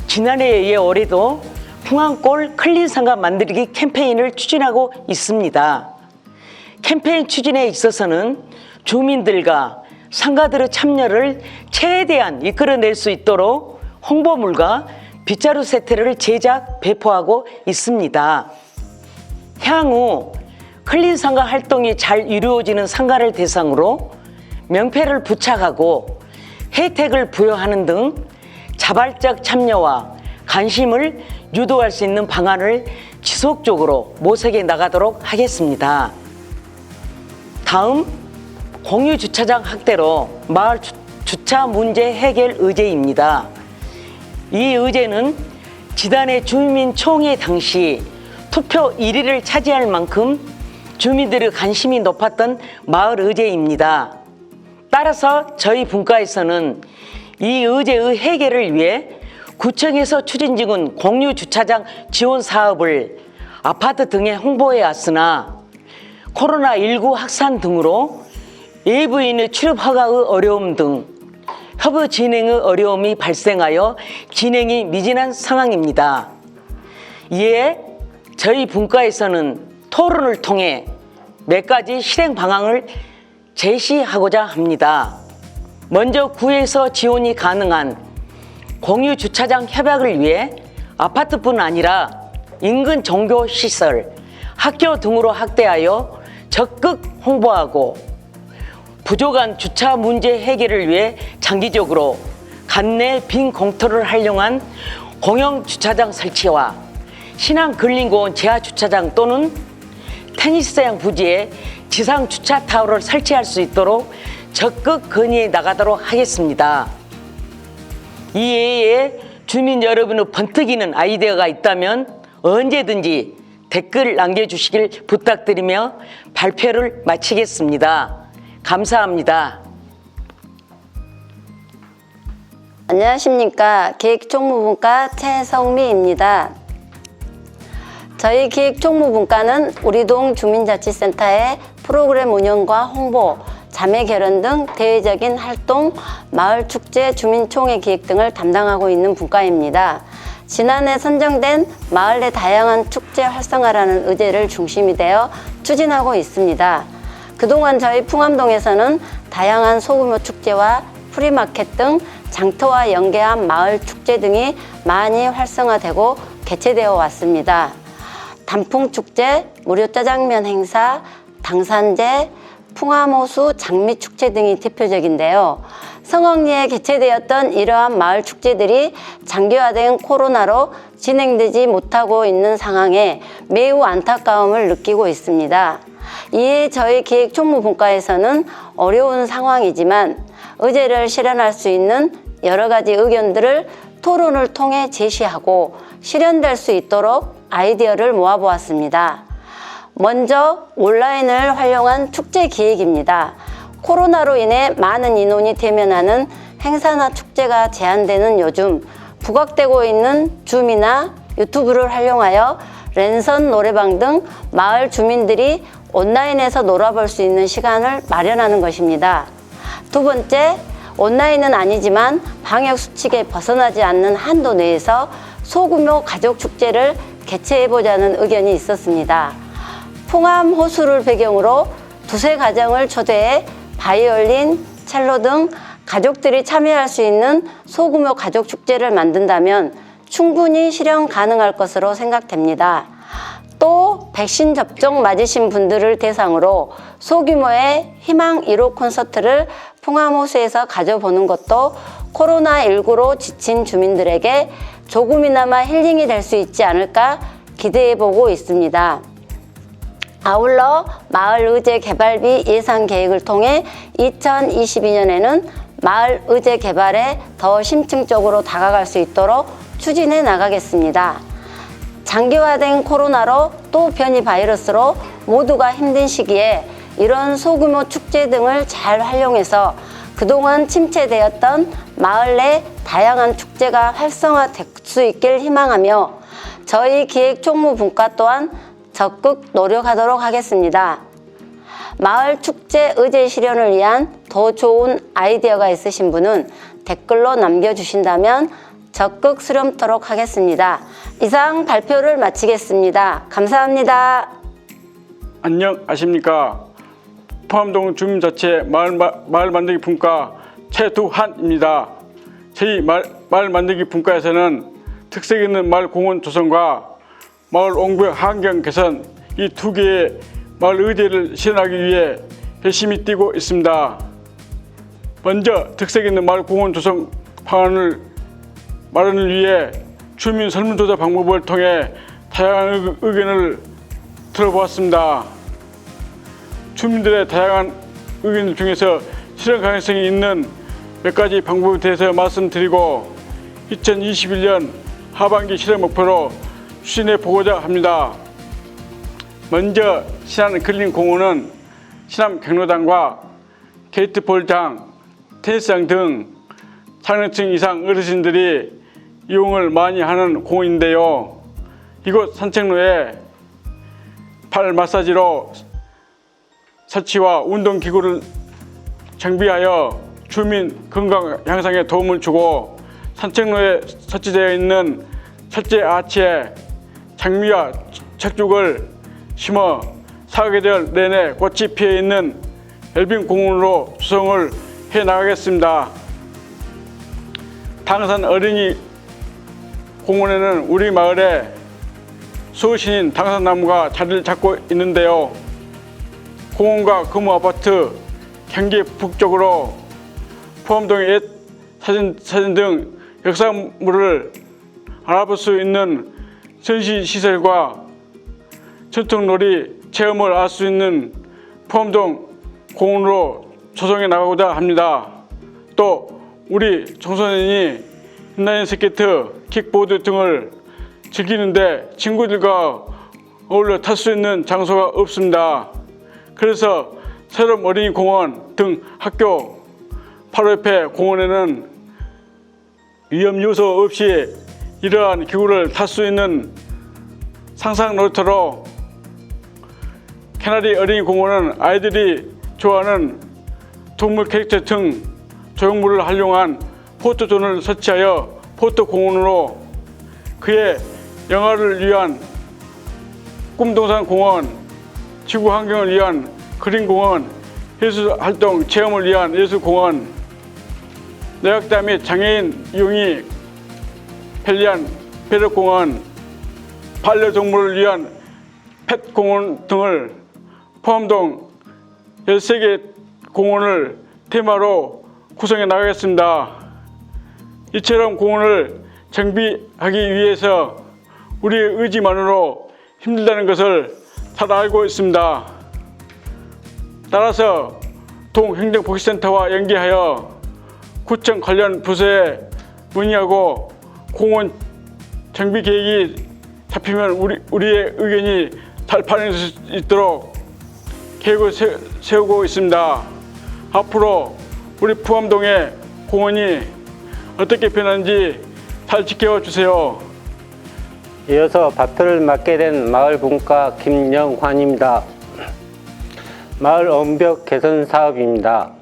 지난해에 이어 올해도 풍암골 클린 상가 만들기 캠페인을 추진하고 있습니다. 캠페인 추진에 있어서는 주민들과 상가들의 참여를 최대한 이끌어낼 수 있도록 홍보물과 빗자루 세트를 제작, 배포하고 있습니다. 향후 클린 상가 활동이 잘 이루어지는 상가를 대상으로 명패를 부착하고 혜택을 부여하는 등 자발적 참여와 관심을 유도할 수 있는 방안을 지속적으로 모색해 나가도록 하겠습니다. 다음, 공유 주차장 확대로 마을 주차 문제 해결 의제입니다. 이 의제는 지난해 주민총회 당시 투표 1위를 차지할 만큼 주민들의 관심이 높았던 마을 의제입니다. 따라서 저희 분과에서는 이 의제의 해결을 위해 구청에서 추진 중인 공유 주차장 지원 사업을 아파트 등에 홍보해 왔으나 코로나19 확산 등으로 외부인의 출입 허가의 어려움 등 협의 진행의 어려움이 발생하여 진행이 미진한 상황입니다. 이에 저희 분과에서는 토론을 통해 몇 가지 실행 방안을 제시하고자 합니다. 먼저 구에서 지원이 가능한 공유 주차장 협약을 위해 아파트뿐 아니라 인근 종교시설, 학교 등으로 확대하여 적극 홍보하고 부족한 주차 문제 해결을 위해 장기적으로 관내 빈 공터를 활용한 공영 주차장 설치와 신안 근린공원 지하 주차장 또는 테니스장 부지에 지상 주차 타워를 설치할 수 있도록 적극 건의해 나가도록 하겠습니다. 이외에 주민 여러분의 번뜩이는 아이디어가 있다면 언제든지 댓글 남겨주시길 부탁드리며 발표를 마치겠습니다. 감사합니다. 안녕하십니까. 기획총무분과 최성미입니다. 저희 기획총무분과는 우리동 주민자치센터의 프로그램 운영과 홍보, 자매 결연 등 대외적인 활동, 마을축제, 주민총회 기획 등을 담당하고 있는 분과입니다. 지난해 선정된 마을 내 다양한 축제 활성화라는 의제를 중심이 되어 추진하고 있습니다. 그동안 저희 풍암동에서는 다양한 소규모 축제와 프리마켓 등 장터와 연계한 마을 축제 등이 많이 활성화되고 개최되어 왔습니다. 단풍축제, 무료 짜장면 행사, 당산제, 풍암호수 장미축제 등이 대표적인데요. 성황리에 개최되었던 이러한 마을 축제들이 장기화된 코로나로 진행되지 못하고 있는 상황에 매우 안타까움을 느끼고 있습니다. 이에 저희 기획총무분과에서는 어려운 상황이지만 의제를 실현할 수 있는 여러 가지 의견들을 토론을 통해 제시하고 실현될 수 있도록 아이디어를 모아보았습니다. 먼저 온라인을 활용한 축제 기획입니다. 코로나로 인해 많은 인원이 대면하는 행사나 축제가 제한되는 요즘 부각되고 있는 줌이나 유튜브를 활용하여 랜선 노래방 등 마을 주민들이 온라인에서 놀아볼 수 있는 시간을 마련하는 것입니다. 두 번째, 온라인은 아니지만 방역 수칙에 벗어나지 않는 한도 내에서 소규모 가족 축제를 개최해보자는 의견이 있었습니다. 풍암 호수를 배경으로 두세 가정을 초대해 바이올린, 첼로 등 가족들이 참여할 수 있는 소규모 가족 축제를 만든다면 충분히 실현 가능할 것으로 생각됩니다. 또 백신 접종 맞으신 분들을 대상으로 소규모의 희망 1호 콘서트를 풍암호수에서 가져보는 것도 코로나19로 지친 주민들에게 조금이나마 힐링이 될 수 있지 않을까 기대해보고 있습니다. 아울러 마을의제 개발비 예산 계획을 통해 2022년에는 마을의제 개발에 더 심층적으로 다가갈 수 있도록 추진해 나가겠습니다. 장기화된 코로나로 또 변이 바이러스로 모두가 힘든 시기에 이런 소규모 축제 등을 잘 활용해서 그동안 침체되었던 마을 내 다양한 축제가 활성화될 수 있길 희망하며 저희 기획총무분과 또한 적극 노력하도록 하겠습니다. 마을 축제 의제 실현을 위한 더 좋은 아이디어가 있으신 분은 댓글로 남겨주신다면 적극 수렴토록 하겠습니다. 이상 발표를 마치겠습니다. 감사합니다. 안녕하십니까. 풍암동 주민자치 마을 만들기 분과 최두한입니다. 저희 마을 만들기 분과에서는 특색 있는 마을 공원 조성과 마을 옹벽 환경 개선 이 두 개의 마을 의제를 실현하기 위해 열심히 뛰고 있습니다. 먼저 특색 있는 마을 공원 조성 방안을 마련을 위해 주민 설문조사 방법을 통해 다양한 의견을 들어보았습니다. 주민들의 다양한 의견 중에서 실현 가능성이 있는 몇 가지 방법에 대해서 말씀드리고 2021년 하반기 실현 목표로 추진해 보고자 합니다. 먼저 신안 근린공원은 신안 경로당과 게이트볼장, 테니스장 등 장년층 이상 어르신들이 이용을 많이 하는 공원인데요. 이곳 산책로에 팔 마사지로 설치와 운동기구를 장비하여 주민 건강 향상에 도움을 주고 산책로에 설치되어 있는 철제 아치에 장미와 척죽을 심어 4계절 내내 꽃이 피어 있는 웰빙 공원으로 조성을 해 나가겠습니다. 당산 어린이 공원에는 우리 마을에 수호신인 당산나무가 자리를 잡고 있는데요. 공원과 금호아파트, 경기 북쪽으로 포함동의 옛 사진 등 역사물을 알아볼 수 있는 전시시설과 전통놀이 체험을 할 수 있는 포함동 공원으로 조성해 나가고자 합니다. 또 우리 청소년이 인라인 스케이트, 킥보드 등을 즐기는데 친구들과 어울려 탈 수 있는 장소가 없습니다. 그래서 새로운 어린이 공원 등 학교 바로 옆에 공원에는 위험 요소 없이 이러한 기구를 탈 수 있는 상상 놀이터로 캐나리 어린이 공원은 아이들이 좋아하는 동물 캐릭터 등 조형물을 활용한 포토존을 설치하여 포토공원으로 그의 영화를 위한 꿈동산 공원, 지구 환경을 위한 그린공원, 예술활동 체험을 위한 예술공원, 내각자 및 장애인 이용이 편리한 배려공원, 반려동물을 위한 펫공원 등을 포함동 13개 공원을 테마로 구성해 나가겠습니다. 이처럼 공원을 정비하기 위해서 우리의 의지만으로 힘들다는 것을 잘 알고 있습니다. 따라서 동행정복지센터와 연계하여 구청 관련 부서에 문의하고 공원 정비 계획이 잡히면 우리의 의견이 잘 반영될 수 있도록 계획을 세우고 있습니다. 앞으로 우리 포함동의 공원이 어떻게 변하는지 잘 지켜주세요. 이어서 발표를 맡게 된 마을분과 김영환입니다. 마을 언벽 개선 사업입니다.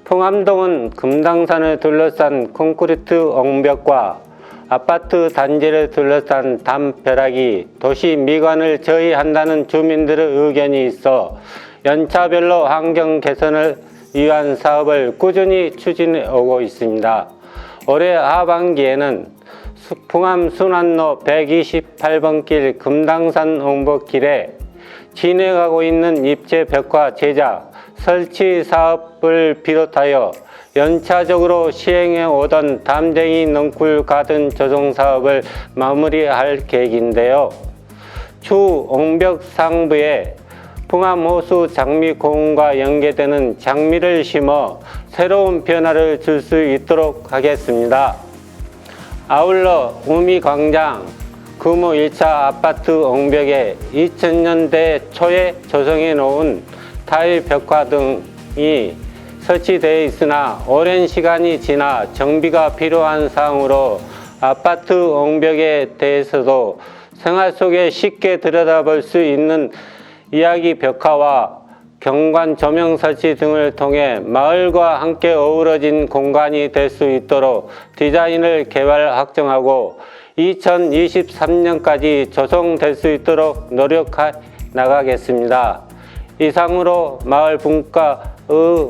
풍암동은 금당산을 둘러싼 콘크리트 언벽과 아파트 단지를 둘러싼 담벼락이 도시 미관을 저해한다는 주민들의 의견이 있어 연차별로 환경 개선을 위한 사업을 꾸준히 추진해 오고 있습니다. 올해 하반기에는 풍암 순환로 128번 길 금당산 옹벽길에 진행하고 있는 입체 벽화 제작, 설치 사업을 비롯하여 연차적으로 시행해 오던 담쟁이 넝쿨 가든 조성 사업을 마무리할 계획인데요. 추후 옹벽 상부에 풍암호수 장미공원과 연계되는 장미를 심어 새로운 변화를 줄 수 있도록 하겠습니다. 아울러 우미광장, 금호 1차 아파트 옹벽에 2000년대 초에 조성해 놓은 타일 벽화 등이 설치되어 있으나 오랜 시간이 지나 정비가 필요한 사항으로 아파트 옹벽에 대해서도 생활 속에 쉽게 들여다볼 수 있는 이야기 벽화와 경관 조명 설치 등을 통해 마을과 함께 어우러진 공간이 될 수 있도록 디자인을 개발 확정하고 2023년까지 조성될 수 있도록 노력해 나가겠습니다. 이상으로 마을 분과의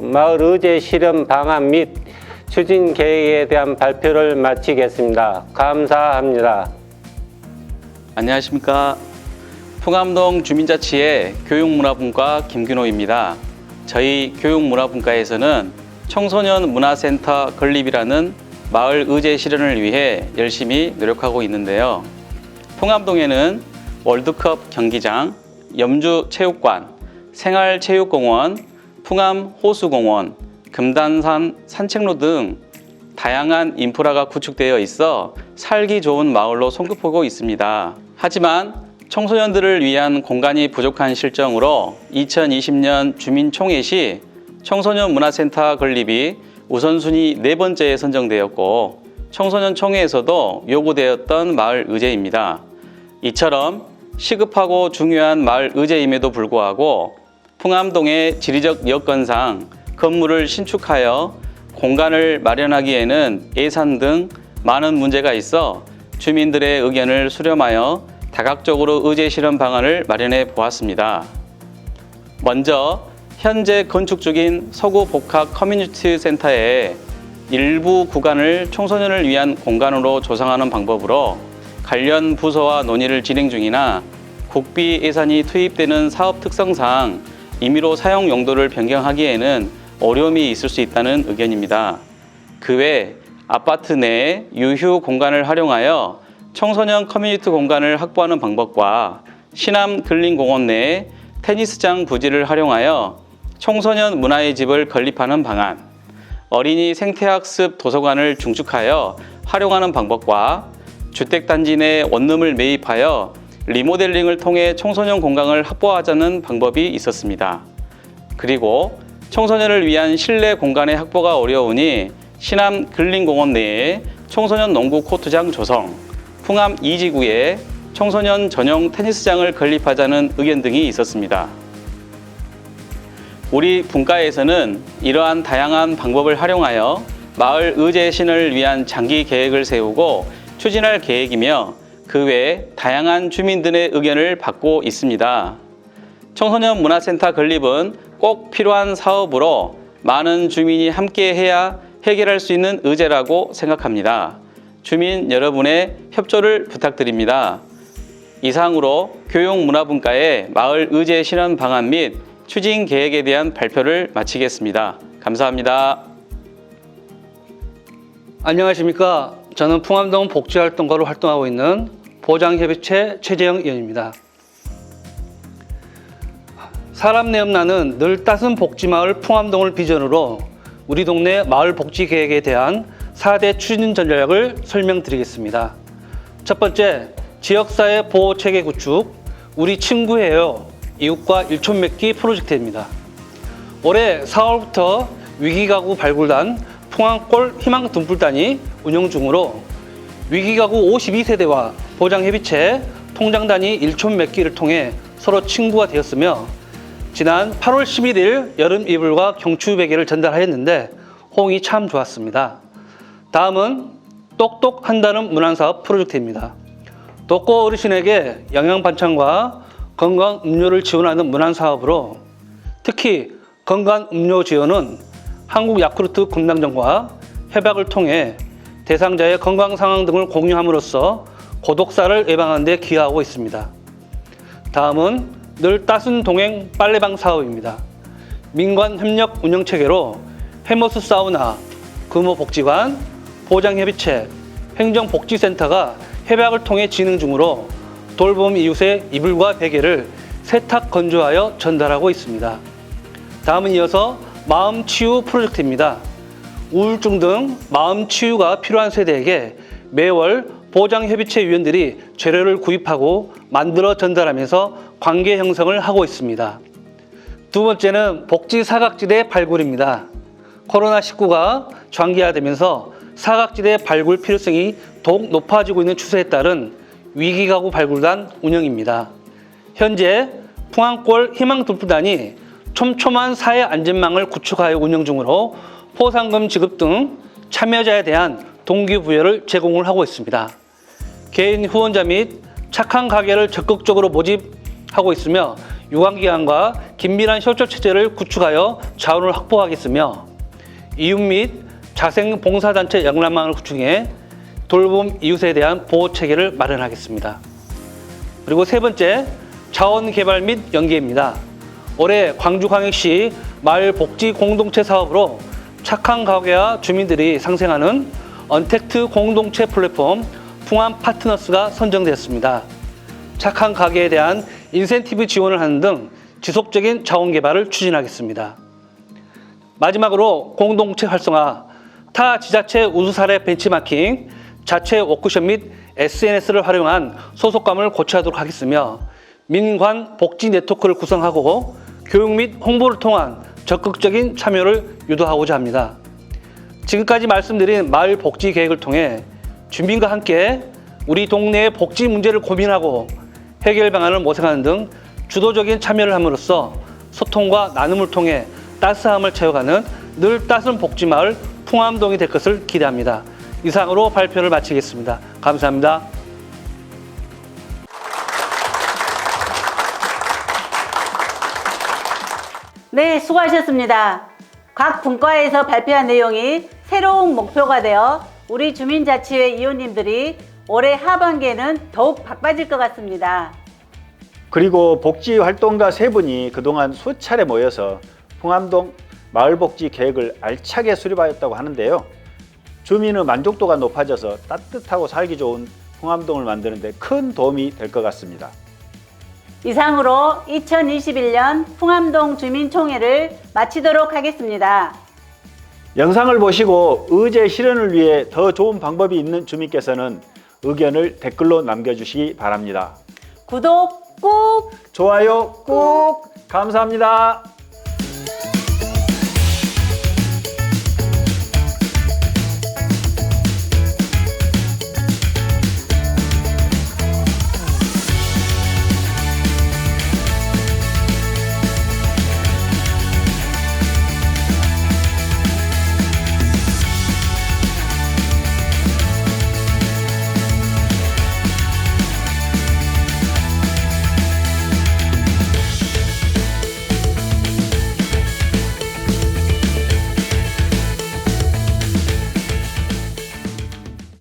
마을 의제 실현 방안 및 추진 계획에 대한 발표를 마치겠습니다. 감사합니다. 안녕하십니까. 풍암동 주민자치회 교육문화분과 김균호입니다. 저희 교육문화분과에서는 청소년 문화센터 건립이라는 마을 의제 실현을 위해 열심히 노력하고 있는데요. 풍암동에는 월드컵 경기장, 염주체육관, 생활체육공원, 풍암호수공원, 금단산 산책로 등 다양한 인프라가 구축되어 있어 살기 좋은 마을로 손꼽히고 있습니다. 하지만 청소년들을 위한 공간이 부족한 실정으로 2020년 주민총회 시 청소년 문화센터 건립이 우선순위 4번째에 선정되었고 청소년총회에서도 요구되었던 마을 의제입니다. 이처럼 시급하고 중요한 마을 의제임에도 불구하고 풍암동의 지리적 여건상 건물을 신축하여 공간을 마련하기에는 예산 등 많은 문제가 있어 주민들의 의견을 수렴하여 다각적으로 의제 실현 방안을 마련해 보았습니다. 먼저 현재 건축 중인 서구 복합 커뮤니티 센터의 일부 구간을 청소년을 위한 공간으로 조성하는 방법으로 관련 부서와 논의를 진행 중이나 국비 예산이 투입되는 사업 특성상 임의로 사용 용도를 변경하기에는 어려움이 있을 수 있다는 의견입니다. 그 외 아파트 내 유휴 공간을 활용하여 청소년 커뮤니티 공간을 확보하는 방법과 신암 근린공원 내에 테니스장 부지를 활용하여 청소년 문화의 집을 건립하는 방안, 어린이 생태학습 도서관을 중축하여 활용하는 방법과 주택단지 내 원룸을 매입하여 리모델링을 통해 청소년 공간을 확보하자는 방법이 있었습니다. 그리고 청소년을 위한 실내 공간의 확보가 어려우니 신암 근린공원 내에 청소년 농구 코트장 조성, 풍암 2지구에 청소년 전용 테니스장을 건립하자는 의견 등이 있었습니다. 우리 분과에서는 이러한 다양한 방법을 활용하여 마을 의제 실현을 위한 장기 계획을 세우고 추진할 계획이며 그 외에 다양한 주민들의 의견을 받고 있습니다. 청소년 문화센터 건립은 꼭 필요한 사업으로 많은 주민이 함께 해야 해결할 수 있는 의제라고 생각합니다. 주민 여러분의 협조를 부탁드립니다. 이상으로 교육문화분과의 마을 의제 실현 방안 및 추진 계획에 대한 발표를 마치겠습니다. 감사합니다. 안녕하십니까. 저는 풍암동 복지활동가로 활동하고 있는 보장협의체 최재영 의원입니다. 사람 내음나는 늘 따스한 복지마을 풍암동을 비전으로 우리 동네 마을 복지 계획에 대한 4대 추진 전략을 설명드리겠습니다. 첫 번째, 지역사회 보호체계 구축, 우리 친구예요. 이웃과 일촌 맺기 프로젝트입니다. 올해 4월부터 위기가구 발굴단 풍암골 희망등불단이 운영 중으로 위기가구 52세대와 보장협의체 통장단이 일촌 맺기를 통해 서로 친구가 되었으며 지난 8월 11일 여름 이불과 경추 베개를 전달하였는데 호응이 참 좋았습니다. 다음은 똑똑한다는 문안사업 프로젝트입니다. 독거 어르신에게 영양 반찬과 건강 음료를 지원하는 문안사업으로 특히 건강 음료 지원은 한국 야쿠르트 금당전과 협약을 통해 대상자의 건강 상황 등을 공유함으로써 고독사를 예방하는 데 기여하고 있습니다. 다음은 늘 따순 동행 빨래방 사업입니다. 민관 협력 운영 체계로 해머스 사우나, 금호복지관, 보장협의체, 행정복지센터가 협약을 통해 진행 중으로 돌봄 이웃의 이불과 베개를 세탁 건조하여 전달하고 있습니다. 다음은 이어서 마음치유 프로젝트입니다. 우울증 등 마음치유가 필요한 세대에게 매월 보장협의체 위원들이 재료를 구입하고 만들어 전달하면서 관계 형성을 하고 있습니다. 두 번째는 복지 사각지대 발굴입니다. 코로나19가 장기화되면서 사각지대 발굴 필요성이 더욱 높아지고 있는 추세에 따른 위기가구 발굴단 운영입니다. 현재 풍암골 희망등불단이 촘촘한 사회 안전망을 구축하여 운영 중으로 포상금 지급 등 참여자에 대한 동기부여를 제공을 하고 있습니다. 개인 후원자 및 착한 가게를 적극적으로 모집하고 있으며 유관기관과 긴밀한 협조 체제를 구축하여 자원을 확보하겠으며 이웃 및 자생봉사단체 영람망을 구축해 돌봄 이웃에 대한 보호체계를 마련하겠습니다. 그리고 세 번째, 자원개발 및 연계입니다. 올해 광주광역시 마을복지 공동체 사업으로 착한 가게와 주민들이 상생하는 언택트 공동체 플랫폼 풍암 파트너스가 선정되었습니다. 착한 가게에 대한 인센티브 지원을 하는 등 지속적인 자원 개발을 추진하겠습니다. 마지막으로 공동체 활성화, 타 지자체 우수 사례 벤치마킹, 자체 워크숍 및 SNS를 활용한 소속감을 고취하도록 하겠으며 민관 복지 네트워크를 구성하고 교육 및 홍보를 통한 적극적인 참여를 유도하고자 합니다. 지금까지 말씀드린 마을 복지 계획을 통해 주민과 함께 우리 동네의 복지 문제를 고민하고 해결 방안을 모색하는 등 주도적인 참여를 함으로써 소통과 나눔을 통해 따스함을 채워가는 늘 따스한 복지마을 풍암동이 될 것을 기대합니다. 이상으로 발표를 마치겠습니다. 감사합니다. 네, 수고하셨습니다. 각 분과에서 발표한 내용이 새로운 목표가 되어 우리 주민자치회 위원님들이 올해 하반기에는 더욱 바빠질 것 같습니다. 그리고 복지활동가 세 분이 그동안 수차례 모여서 풍암동 마을복지 계획을 알차게 수립하였다고 하는데요. 주민의 만족도가 높아져서 따뜻하고 살기 좋은 풍암동을 만드는 데 큰 도움이 될 것 같습니다. 이상으로 2021년 풍암동 주민총회를 마치도록 하겠습니다. 영상을 보시고 의제 실현을 위해 더 좋은 방법이 있는 주민께서는 의견을 댓글로 남겨주시기 바랍니다. 구독 꾹! 좋아요 꾹! 감사합니다.